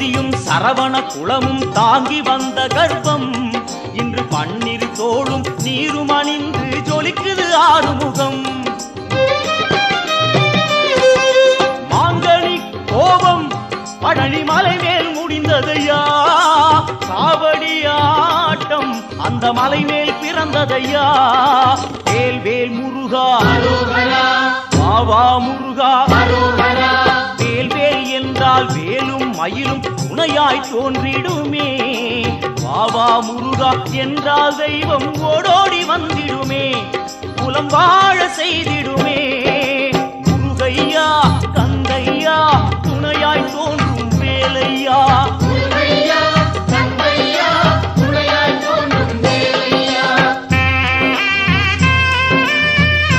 சோதியும் சரவண குளமும் தாங்கி வந்த கர்ப்பம் இன்று பன்னிரு தோளும் நீரும் அணிந்து ஜொலிக்குது ஆறுமுகம். மாங்கனி கோபம் பழனி மலை மேல் முடிந்ததையா, காவடி ஆட்டம் அந்த மலை மேல் பிறந்ததையா. வேல் வேல் முருகா வாவா முருகா, வேல் வேல் என்றால் வேலும் மயிலும் துணையாய் தோன்றிடுமே. வாவா முருகா என்றால் தெய்வம் ஓடோடி வந்திடுமே, குலம் வாழ செய்திடும்.